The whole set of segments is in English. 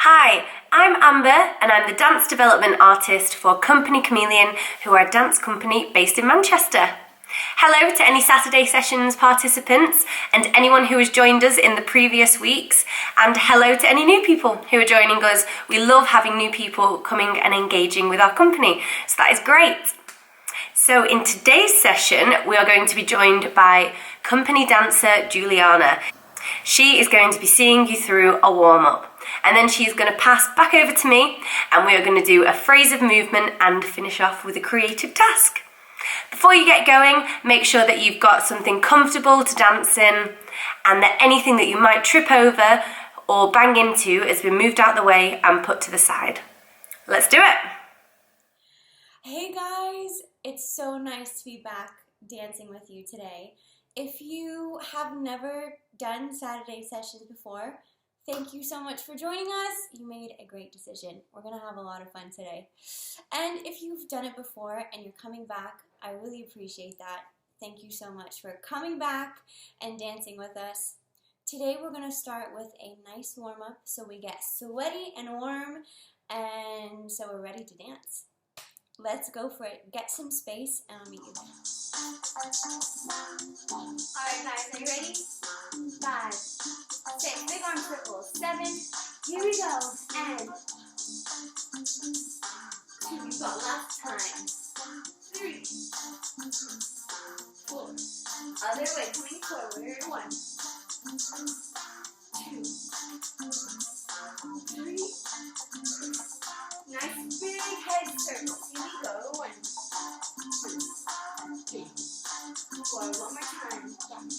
Hi, I'm Amber and I'm the dance development artist for Company Chameleon, who are a dance company based in Manchester. Hello to any Saturday Sessions participants and anyone who has joined us in the previous weeks, and hello to any new people who are joining us. We love having new people coming and engaging with our company, so that is great. So in today's session, we are going to be joined by company dancer Juliana. She is going to be seeing you through a warm-up, and then she's going to pass back over to me, and we are going to do a phrase of movement and finish off with a creative task. Before you get going, make sure that you've got something comfortable to dance in, and that anything that you might trip over or bang into has been moved out the way and put to the side. Let's do it! Hey guys, it's so nice to be back dancing with you today. If you have never done Saturday Sessions before, thank you so much for joining us. You made a great decision. We're going to have a lot of fun today. And if you've done it before and you're coming back, I really appreciate that. Thank you so much for coming back and dancing with us. Today we're going to start with a nice warm-up so we get sweaty and warm, and so we're ready to dance. Let's go for it. Get some space and I'll meet you there. Alright guys, are you ready? 5, 6, big arm circles, 7, here we go, and 2, you've got last time, 3, 4, other way, coming forward, 1, 2, 3, nice big head circles, here we go, 1, 2, 3, 4, one more time, 5,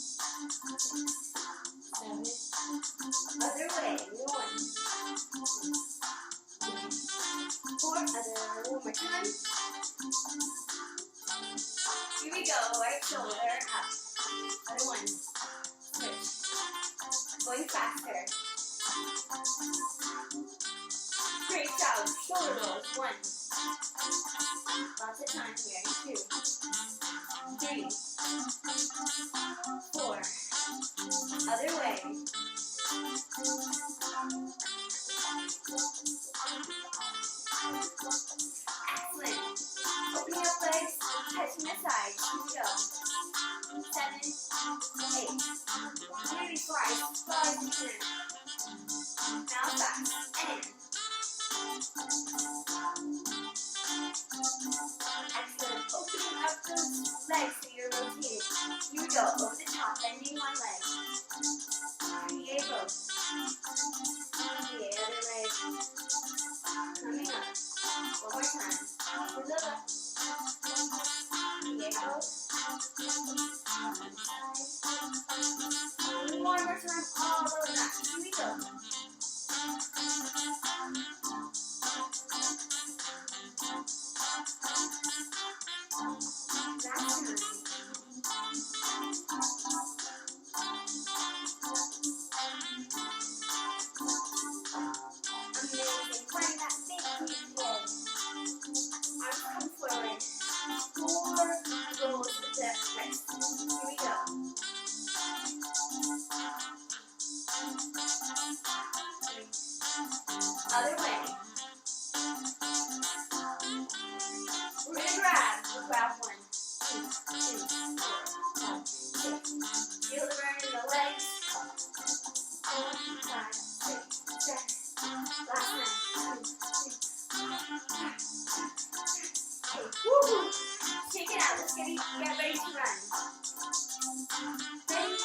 7, other way, 1, 2, 4, other, one more time, here we go, right shoulder up, other one, switch, going faster, great job, shoulder rolls, 1, lots of time here, 2, 3, 4, other way, excellent, opening up legs, touching the sides, here we go, 7, 8, really fly to 10, now fast, and excellent, opening up those legs so you're rotated, here we go, over the top, bending one leg, Diego, the other leg, coming up, one more time, to the left, Diego, one more time, all the way back, here we go, last time, amazing, find that big deep head, arms come forward, 4 rolls with the wrist, here we go, other way, we're going to grab, we'll grab 1, 2, 3, 4, 5, 6, feel the burn in the legs, 4, 5, 6, 7, last time, 2, 3, 8, woo! Shake it out, let's get ready to run, ready,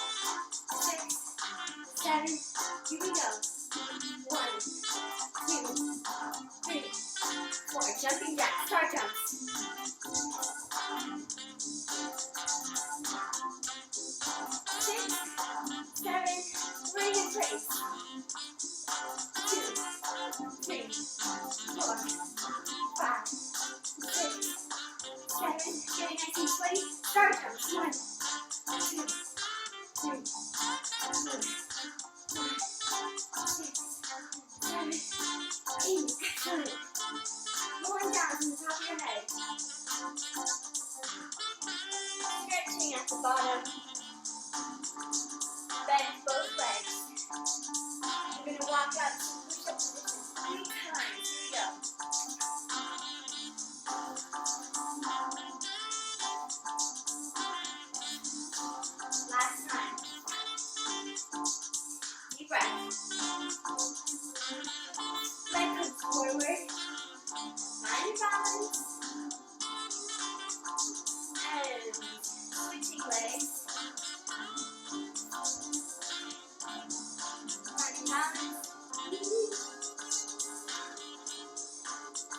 6, 7, here we go, 1, 2, 3, 4, jumping jack, star jumps, 6, 7, right in place, 2, 3,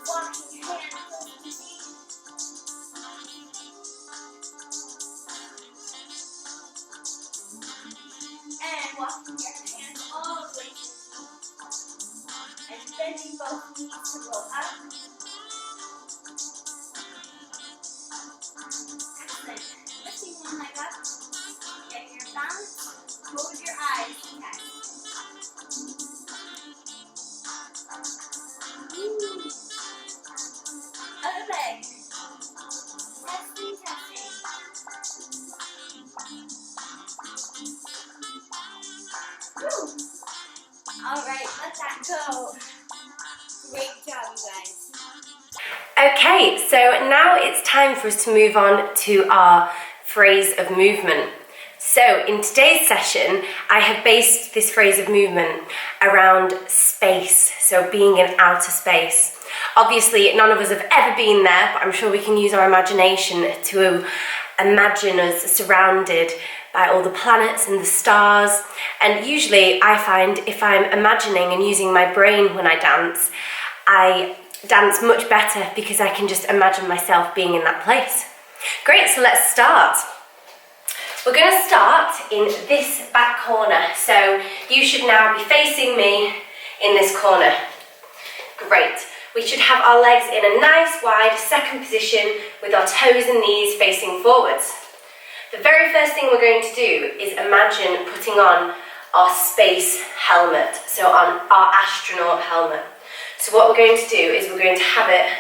walking your hands close to your feet. And walking your hands all the way to your feet. And bending both knees to roll up. Excellent. Lifting one leg up. Get your balance. Close your eyes. Okay. Other leg. Testing, testing. Woo. All right, let that go. Great job, you guys. Okay, so now it's time for us to move on to our phrase of movement. So in today's session, I have based this phrase of movement around space, so being in outer space. Obviously, none of us have ever been there, but I'm sure we can use our imagination to imagine us surrounded by all the planets and the stars. And usually I find if I'm imagining and using my brain when I dance much better because I can just imagine myself being in that place. Great, so let's start. We're going to start in this back corner. So you should now be facing me in this corner. Great. We should have our legs in a nice wide second position with our toes and knees facing forwards. The very first thing we're going to do is imagine putting on our space helmet, so on our astronaut helmet. So what we're going to do is we're going to have it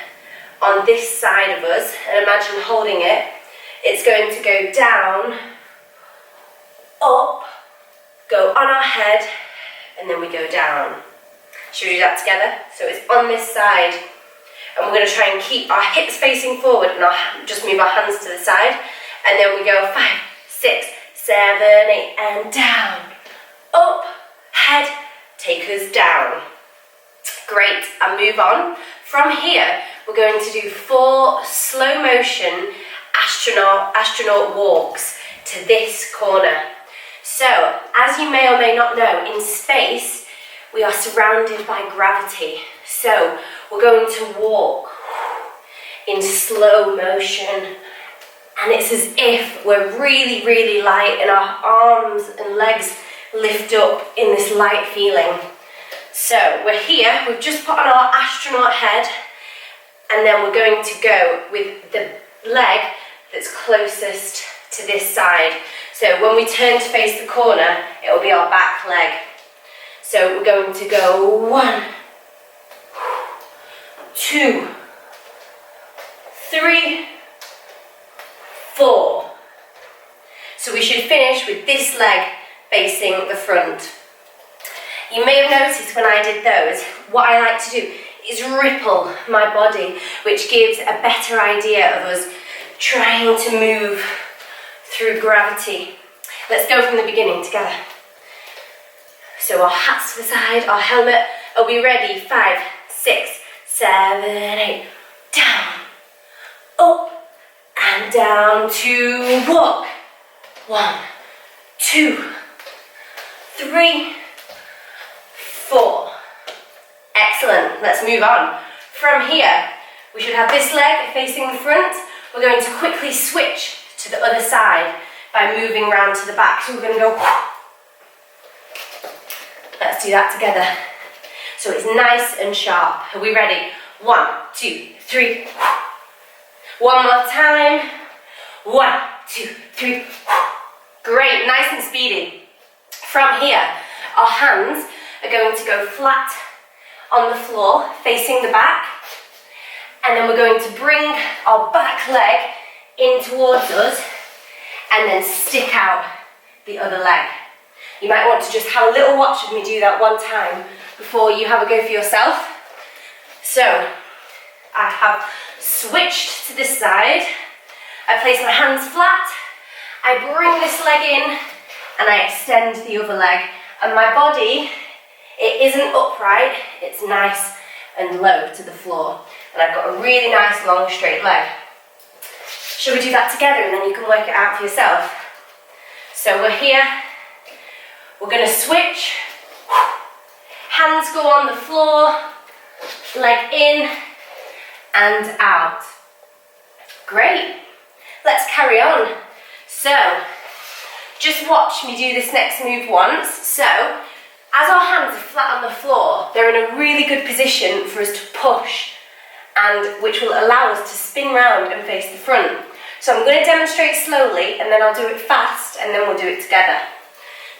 on this side of us, and imagine holding it. It's going to go down, up, go on our head, and then we go down. Should we do that together? So it's on this side, and we're going to try and keep our hips facing forward, and just move our hands to the side, and then we go 5, 6, 7, 8, and down, up, head, take us down. Great, and move on. From here, we're going to do 4 slow motion astronaut walks to this corner. So, as you may or may not know, in space, we are surrounded by gravity. So, we're going to walk in slow motion. And it's as if we're really, really light and our arms and legs lift up in this light feeling. So we're here, we've just put on our astronaut head, and then we're going to go with the leg that's closest to this side. So when we turn to face the corner, it'll be our back leg. So we're going to go 1, 2, 3, 4. So we should finish with this leg facing the front. You may have noticed when I did those, what I like to do is ripple my body, which gives a better idea of us trying to move through gravity. Let's go from the beginning together. So our hats to the side, our helmet. Are we ready? 5, 6, 7, 8. Down, up, and down to walk. 1, 2, 3, 4. Excellent. Let's move on. From here, we should have this leg facing the front. We're going to quickly switch to the other side by moving round to the back. So we're going to go. Let's do that together. So it's nice and sharp. Are we ready? 1, 2, 3. One more time. 1, 2, 3. Great, nice and speedy. From here, our hands are going to go flat on the floor, facing the back. And then we're going to bring our back leg in towards us and then stick out the other leg. You might want to just have a little watch of me do that one time before you have a go for yourself. So, I have switched to this side. I place my hands flat. I bring this leg in and I extend the other leg. And my body, it isn't upright, it's nice and low to the floor. And I've got a really nice long straight leg. Shall we do that together and then you can work it out for yourself? So we're here, we're going to switch, hands go on the floor, leg in, and out. Great. Let's carry on. So, just watch me do this next move once. So, as our hands are flat on the floor, they're in a really good position for us to push, and which will allow us to spin round and face the front. So I'm going to demonstrate slowly, and then I'll do it fast, and then we'll do it together.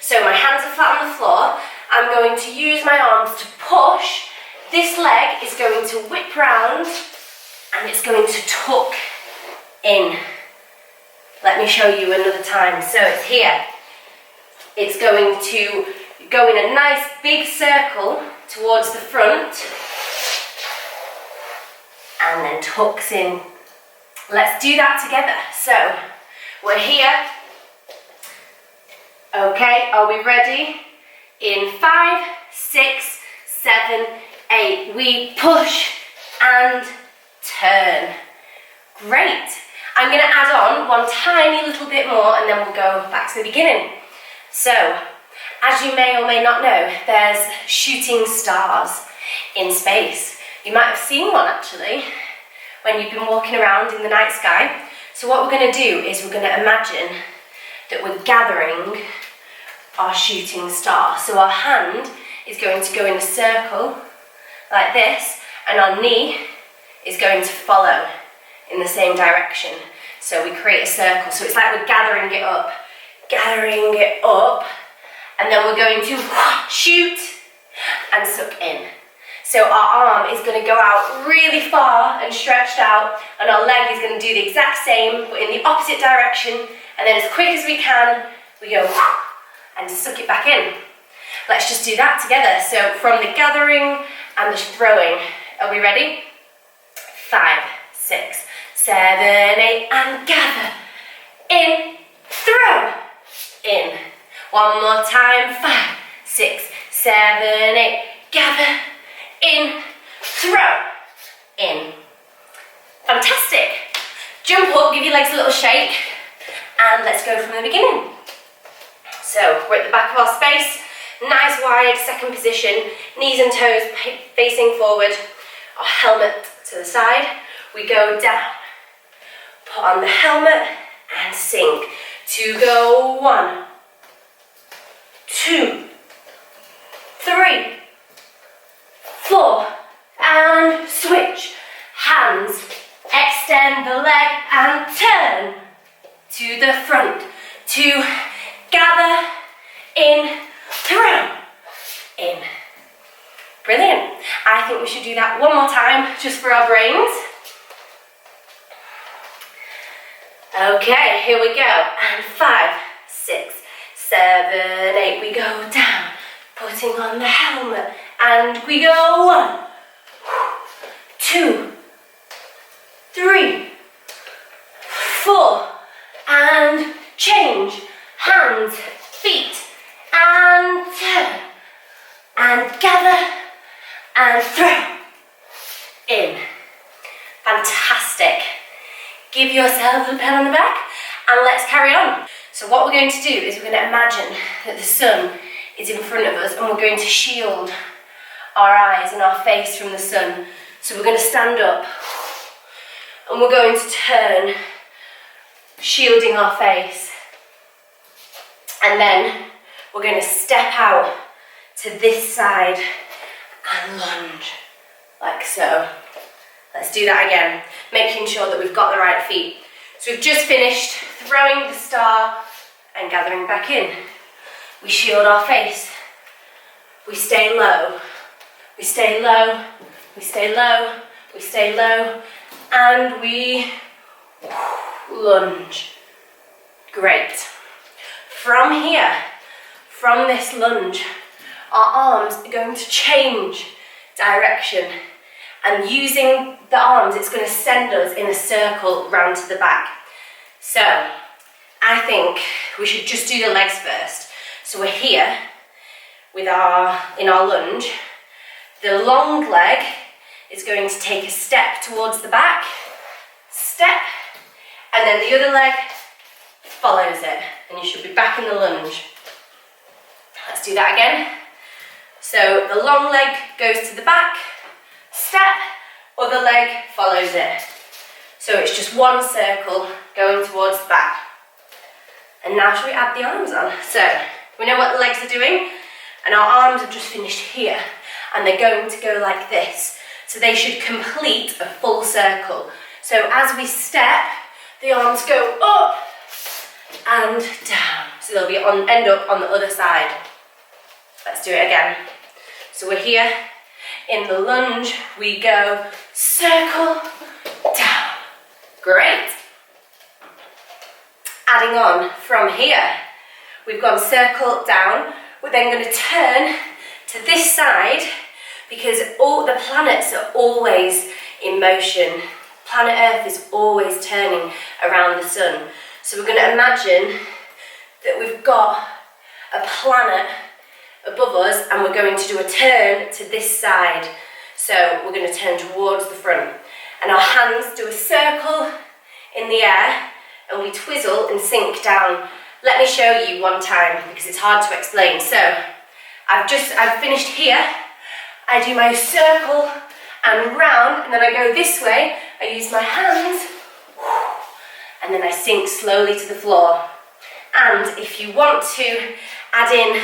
So my hands are flat on the floor. I'm going to use my arms to push. This leg is going to whip round, and it's going to tuck in. Let me show you another time. So it's here. It's going to go in a nice big circle towards the front, and then tucks in. Let's do that together. So we're here. Okay, are we ready? In 5, 6, 7, 8, we push and turn. Great. I'm going to add on one tiny little bit more, and then we'll go back to the beginning. So, as you may or may not know, there's shooting stars in space. You might have seen one actually when you've been walking around in the night sky. So what we're going to do is we're going to imagine that we're gathering our shooting star. So our hand is going to go in a circle like this, and our knee is going to follow in the same direction. So we create a circle. So it's like we're gathering it up, and then we're going to shoot and suck in. So our arm is going to go out really far and stretched out, and our leg is going to do the exact same but in the opposite direction, and then as quick as we can, we go and suck it back in. Let's just do that together. So from the gathering and the throwing. Are we ready? 5, 6, 7, 8, and gather. In, throw, in. One more time. 5, 6, 7, 8, gather. In, throw, in. Fantastic. Jump up, give your legs a little shake, and let's go from the beginning. So we're at the back of our space, nice wide second position, knees and toes facing forward, our helmet to the side. We go down, put on the helmet and sink. To go 1, 2, 3, 4, and switch. Hands, extend the leg and turn to the front. To gather, in, throw, in. Brilliant. I think we should do that one more time just for our brains. Okay, here we go. And 5, 6, 7, 8. We go down, putting on the helmet, and we go 1, 2, 3, 4, and change. Hands, feet, and turn, and gather, and throw, in. Fantastic. Give yourself a pat on the back, and let's carry on. So what we're going to do is we're going to imagine that the sun is in front of us, and we're going to shield our eyes and our face from the sun. So we're going to stand up, and we're going to turn, shielding our face. And then we're going to step out to this side and lunge, like so. Let's do that again, making sure that we've got the right feet. So we've just finished throwing the star and gathering back in. We shield our face. We stay low. We stay low. We stay low. We stay low. And we lunge. Great. From here, from this lunge, our arms are going to change direction. And using the arms, it's going to send us in a circle round to the back. So, I think we should just do the legs first. So we're here in our lunge. The long leg is going to take a step towards the back, step, and then the other leg follows it, and you should be back in the lunge. Let's do that again. So the long leg goes to the back, step, other leg follows it. So it's just one circle going towards the back. And now should we add the arms on? So we know what the legs are doing, and our arms have just finished here, and they're going to go like this. So they should complete a full circle. So as we step, the arms go up and down. So they'll be end up on the other side. Let's do it again. So we're here in the lunge, we go circle, down. Great. Adding on from here, we've gone circle, down. We're then going to turn to this side because all the planets are always in motion. Planet Earth is always turning around the sun. So we're going to imagine that we've got a planet above us and we're going to do a turn to this side. So we're going to turn towards the front. And our hands do a circle in the air and we twizzle and sink down. Let me show you one time because it's hard to explain. So I've finished here. I do my circle and round, and then I go this way. I use my hands and then I sink slowly to the floor. And if you want to add in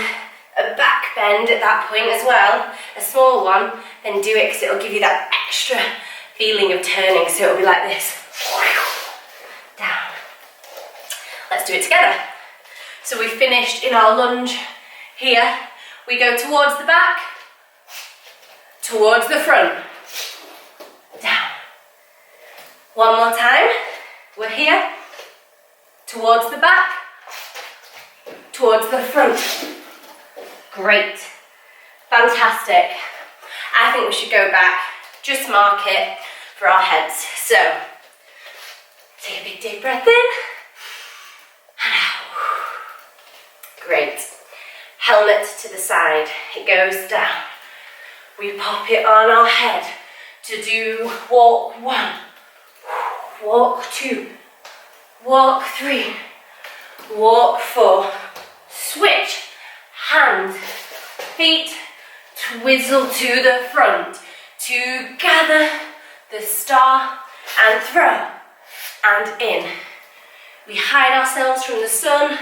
a back bend at that point as well, a small one, then do it because it'll give you that extra feeling of turning. So it'll be like this. Down. Let's do it together. So we've finished in our lunge here. We go towards the back, towards the front, down. One more time. We're here, towards the back, towards the front. Great. Fantastic. I think we should go back, just mark it for our heads. So, take a big deep breath in, and out. Great. Helmet to the side, it goes down. We pop it on our head to do walk 1, walk 2, walk 3, walk 4, switch, hands, feet, twizzle to the front, to gather the star and throw, and in. We hide ourselves from the sun,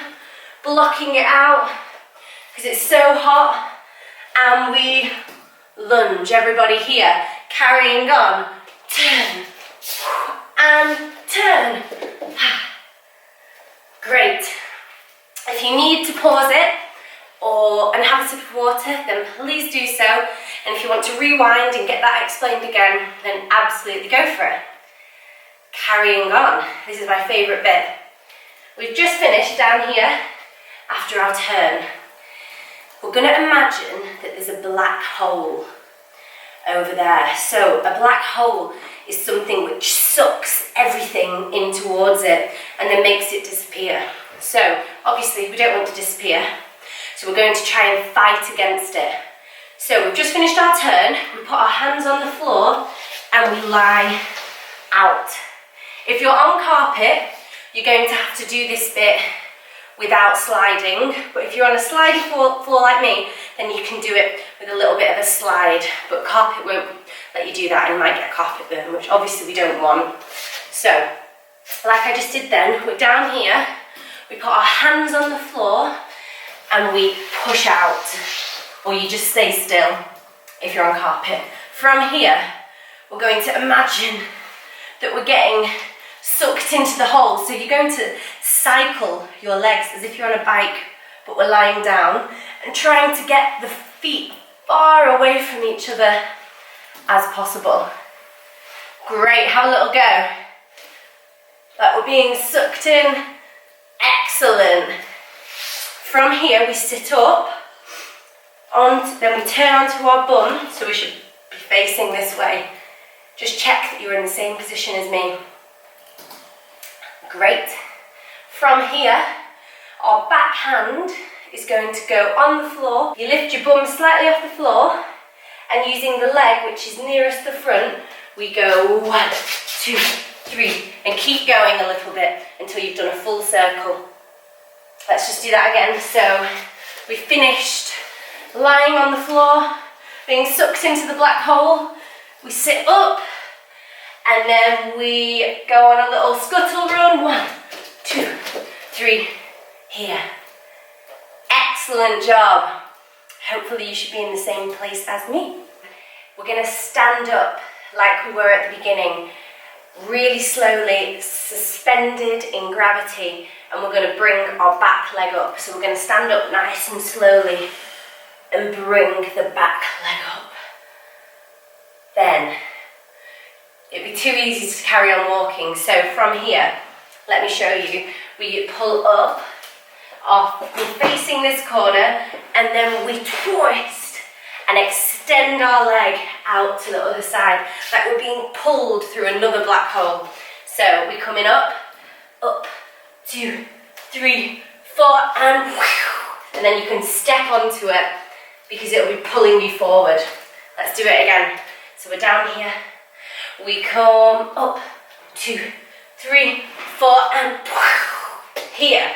blocking it out because it's so hot, and we lunge. Everybody here, carrying on, turn, and turn. Great. If you need to pause it and have a sip of water, then please do so. And if you want to rewind and get that explained again, then absolutely go for it. Carrying on. This is my favourite bit. We've just finished down here after our turn. We're going to imagine that there's a black hole over there. So a black hole is something which sucks everything in towards it and then makes it disappear. So obviously we don't want to disappear, so we're going to try and fight against it. So we've just finished our turn, we put our hands on the floor and we lie out. If you're on carpet, you're going to have to do this bit without sliding, but if you're on a sliding floor like me, then you can do it with a little bit of a slide, but carpet won't let you do that and you might get a carpet burn, which obviously we don't want. So, like I just did then, we're down here, we put our hands on the floor and we push out, or you just stay still if you're on carpet. From here, we're going to imagine that we're getting sucked into the hole. So you're going to cycle your legs as if you're on a bike, but we're lying down and trying to get the feet far away from each other as possible. Great, have a little go. Like we're being sucked in. Excellent. From here we sit up, then we turn onto our bum, so we should be facing this way. Just check that you're in the same position as me. Great. From here, our back hand is going to go on the floor. You lift your bum slightly off the floor, and using the leg which is nearest the front, we go 1, 2, 3, and keep going a little bit until you've done a full circle. Let's just do that again. So we finished lying on the floor, being sucked into the black hole. We sit up, And then we go on a little scuttle run. 1, 2, 3, here. Excellent job. Hopefully you should be in the same place as me. We're going to stand up like we were at the beginning, really slowly, suspended in gravity, and we're going to bring our back leg up. So we're going to stand up nice and slowly and bring the back leg up. Then, it'd be too easy to carry on walking, so from here, let me show you. We pull up, we're facing this corner, and then we twist and extend our leg out to the other side, like we're being pulled through another black hole. So we're coming up, 2, 3, 4, and then you can step onto it because it'll be pulling you forward. Let's do it again. So we're down here, we come up, 2, 3, 4, and here.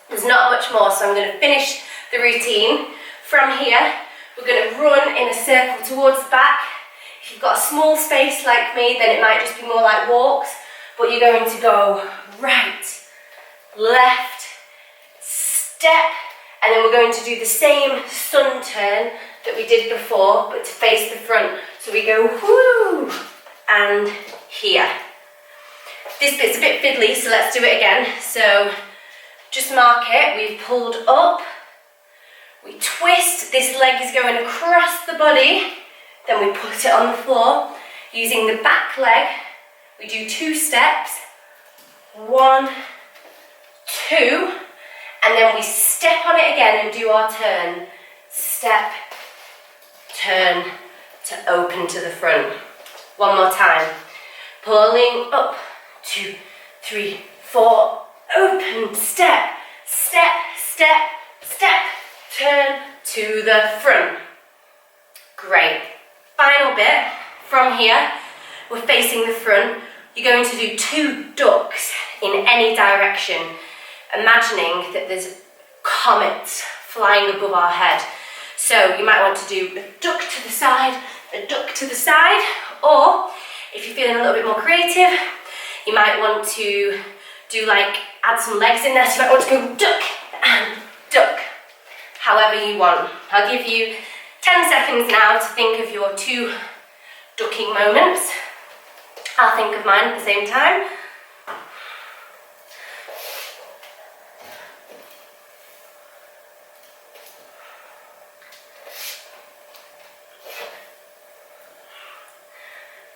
There's not much more, so I'm going to finish the routine. From here, we're going to run in a circle towards the back. If you've got a small space like me, then it might just be more like walks, but you're going to go right, left, step, and then we're going to do the same sun turn that we did before, but to face the front. So we go whoo, and here. This bit's a bit fiddly, so let's do it again. So just mark it, we've pulled up, we twist, this leg is going across the body, then we put it on the floor. Using the back leg, we do 2 steps, 1, 2, and then we step on it again and do our turn. Step, turn, to open to the front. One more time. Pulling up, 2, 3, 4, open, step, step, step, step, turn to the front. Great. Final bit, from here, we're facing the front. You're going to do 2 ducks in any direction, imagining that there's comets flying above our head. So you might want to do a duck to the side, a duck to the side, or if you're feeling a little bit more creative, you might want to do add some legs in there, so you might want to go duck and duck, however you want. I'll give you 10 seconds now to think of your 2 ducking moments. I'll think of mine at the same time.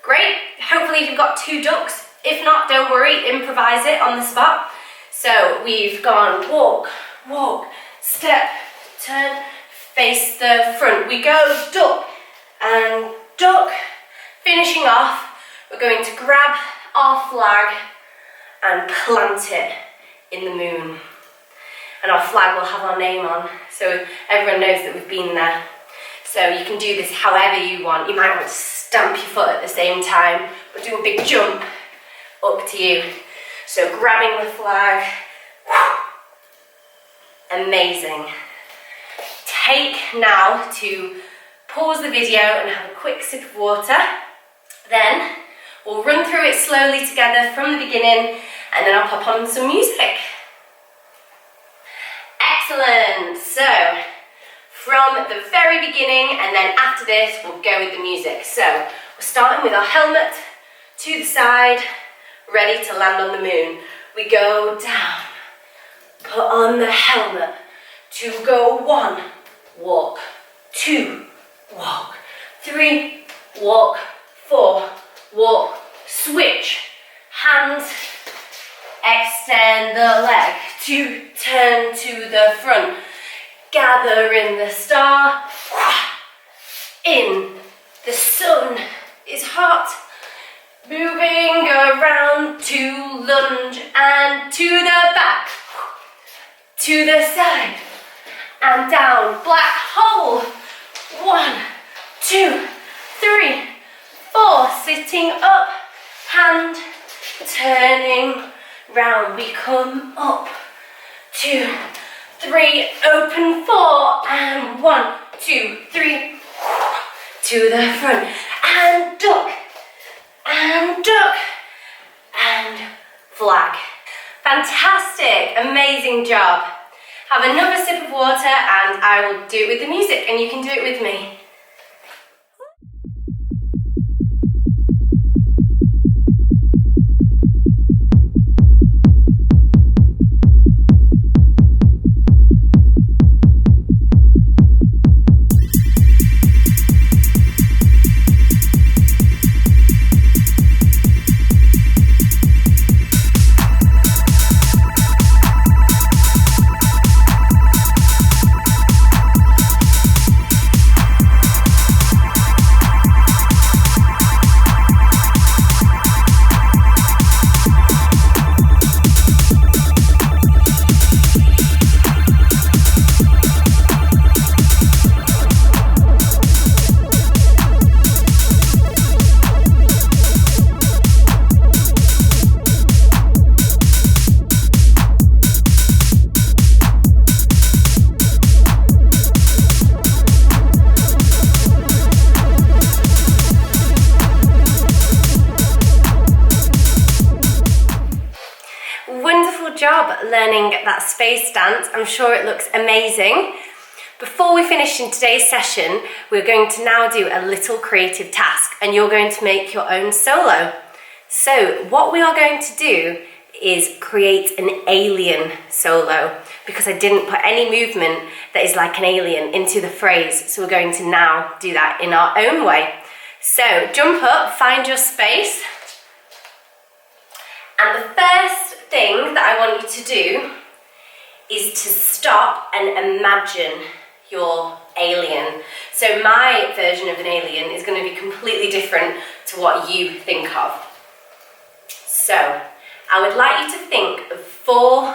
Great, hopefully you've got 2 ducks. If not, don't worry, improvise it on the spot. So we've gone walk, walk, step, turn, face the front. We go duck and duck. Finishing off, we're going to grab our flag and plant it in the moon. And our flag will have our name on, so everyone knows that we've been there. So you can do this however you want. You might want to stamp your foot at the same time, or do a big jump. Up to you. So grabbing the flag, amazing. Take now to pause the video and have a quick sip of water. Then we'll run through it slowly together from the beginning, and then I'll pop on some music. Excellent. So from the very beginning, and then after this we'll go with the music. So we're starting with our helmet to the side, ready to land on the moon. We go down, put on the helmet, to go 1, walk, 2, walk, 3, walk, 4, walk, switch, hands, extend the leg, 2, turn to the front, gather in the star, in, the sun is hot, moving around to lunge and to the back, to the side and down, black hole, 1, 2, 3, 4, sitting up, hand, turning round, we come up, 2, 3, open 4, and 1, 2, 3, to the front, and duck, and duck, and flag. Fantastic, amazing job. Have another sip of water and I will do it with the music and you can do it with me. Wonderful job learning that space dance. I'm sure it looks amazing. Before we finish in today's session, we're going to now do a little creative task and you're going to make your own solo. So what we are going to do is create an alien solo because I didn't put any movement that is like an alien into the phrase. So we're going to now do that in our own way. So jump up, find your space. And the first thing that I want you to do is to stop and imagine your alien. So my version of an alien is going to be completely different to what you think of. So I would like you to think of 4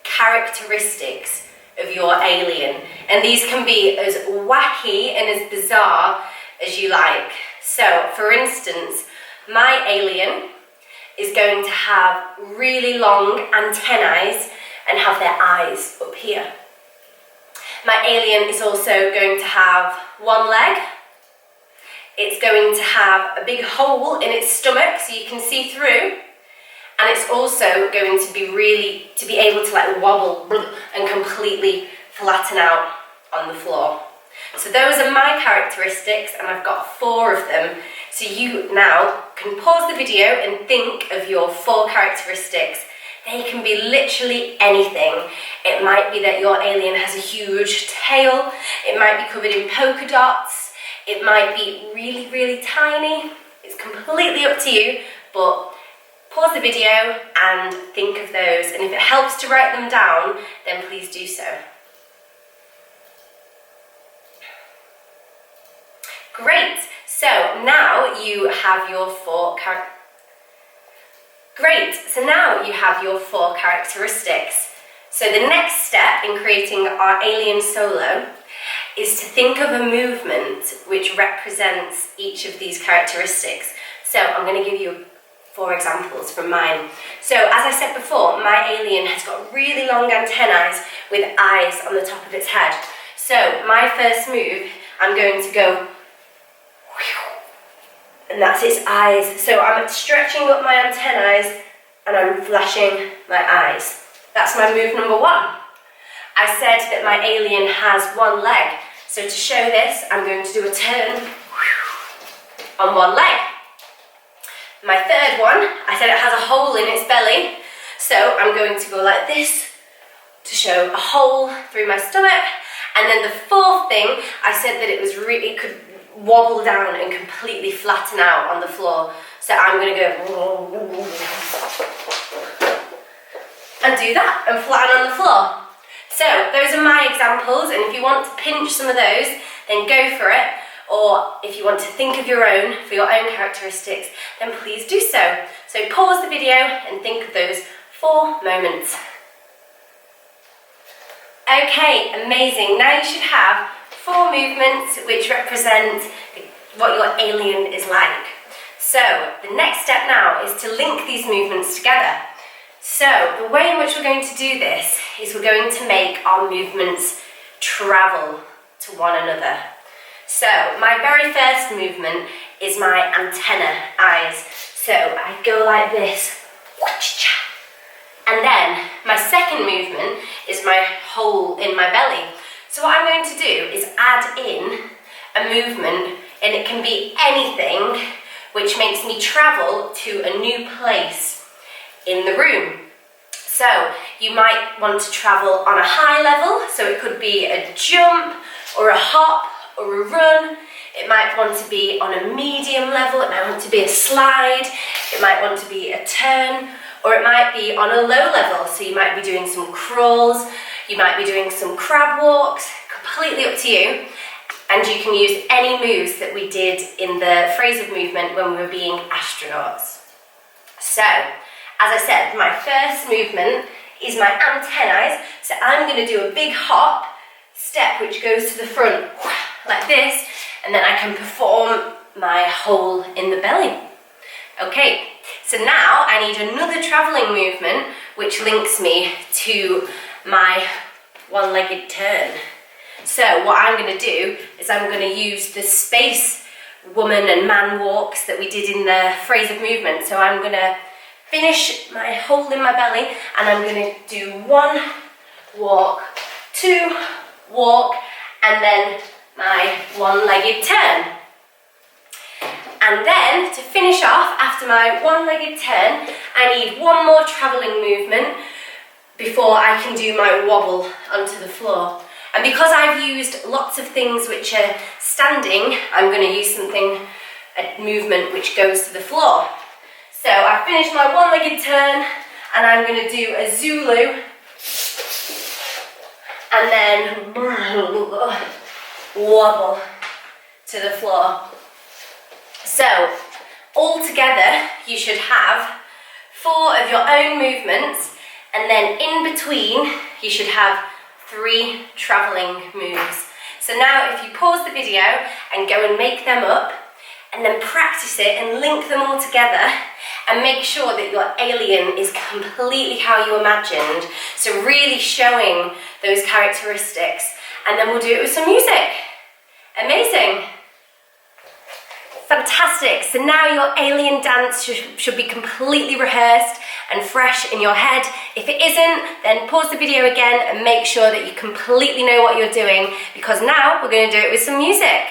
characteristics of your alien. And these can be as wacky and as bizarre as you like. So for instance, my alien is going to have really long antennae and have their eyes up here. My alien is also going to have 1 leg. It's going to have a big hole in its stomach so you can see through. And it's also going to be able to like wobble and completely flatten out on the floor. So those are my characteristics and I've got 4 of them. So you now can pause the video and think of your 4 characteristics. They can be literally anything. It might be that your alien has a huge tail. It might be covered in polka dots. It might be really, really tiny. It's completely up to you, but pause the video and think of those. And if it helps to write them down, then please do so. Great, so now you have your 4 characteristics. So the next step in creating our alien solo is to think of a movement which represents each of these characteristics. So I'm going to give you 4 examples from mine. So as I said before, my alien has got really long antennae with eyes on the top of its head. So my first move, I'm going to go, and that's its eyes. So I'm stretching up my antennae and I'm flashing my eyes. That's my move number 1. I said that my alien has 1 leg. So to show this, I'm going to do a turn on 1 leg. My third one, I said it has a hole in its belly. So I'm going to go like this to show a hole through my stomach. And then the 4th thing, I said that it could wobble down and completely flatten out on the floor. So I'm going to go and do that and flatten on the floor. So those are my examples, and if you want to pinch some of those, then go for it. Or if you want to think of your own, for your own characteristics, then please do so. So pause the video and think of those 4 moments. Okay, amazing. Now you should have 4 movements which represent what your alien is like. So the next step now is to link these movements together. So the way in which we're going to do this is we're going to make our movements travel to one another. So my very first movement is my antenna eyes. So I go like this. And then my second movement is my hole in my belly. So what I'm going to do is add in a movement, and it can be anything which makes me travel to a new place in the room. So you might want to travel on a high level, so it could be a jump or a hop or a run. It might want to be on a medium level, it might want to be a slide, it might want to be a turn, or it might be on a low level, so you might be doing some crawls, you might be doing some crab walks, completely up to you. And you can use any moves that we did in the phrase of movement when we were being astronauts. So, as I said, my first movement is my antennae, so I'm going to do a big hop step which goes to the front, like this, and then I can perform my hole in the belly. Okay, so now I need another travelling movement which links me to my one-legged turn. So what I'm going to do is I'm going to use the space woman and man walks that we did in the phrase of movement. So I'm going to finish my hole in my belly and I'm going to do 1 walk, 2 walk, and then my one-legged turn. And then to finish off, after my one-legged turn, I need one more travelling movement before I can do my wobble onto the floor. And because I've used lots of things which are standing, I'm going to use a movement which goes to the floor. So I've finished my one-legged turn and I'm going to do a Zulu and then wobble to the floor. So all together you should have 4 of your own movements, and then in between you should have 3 travelling moves. So now if you pause the video and go and make them up and then practice it and link them all together and make sure that your alien is completely how you imagined, so really showing those characteristics, and then we'll do it with some music. Amazing. Fantastic. So now your alien dance should be completely rehearsed and fresh in your head. If it isn't, then pause the video again and make sure that you completely know what you're doing, because now we're going to do it with some music.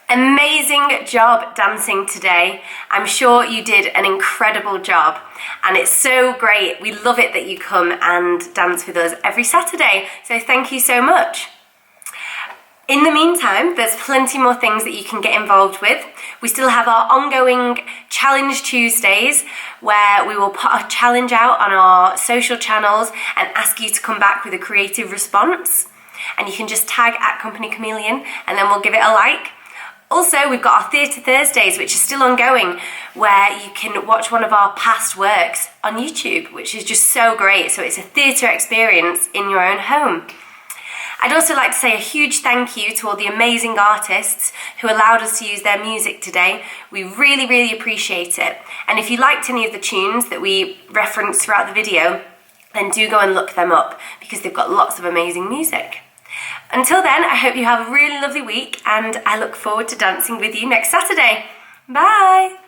Amazing job dancing today. I'm sure you did an incredible job, and it's so great. We love it that you come and dance with us every Saturday, so thank you so much. In the meantime, there's plenty more things that you can get involved with. We still have our ongoing Challenge Tuesdays, where we will put a challenge out on our social channels and ask you to come back with a creative response. And you can just tag @Company Chameleon and then we'll give it a like. Also, we've got our Theatre Thursdays, which is still ongoing, where you can watch one of our past works on YouTube, which is just so great. So it's a theatre experience in your own home. I'd also like to say a huge thank you to all the amazing artists who allowed us to use their music today. We really, really appreciate it. And if you liked any of the tunes that we referenced throughout the video, then do go and look them up, because they've got lots of amazing music. Until then, I hope you have a really lovely week, and I look forward to dancing with you next Saturday. Bye!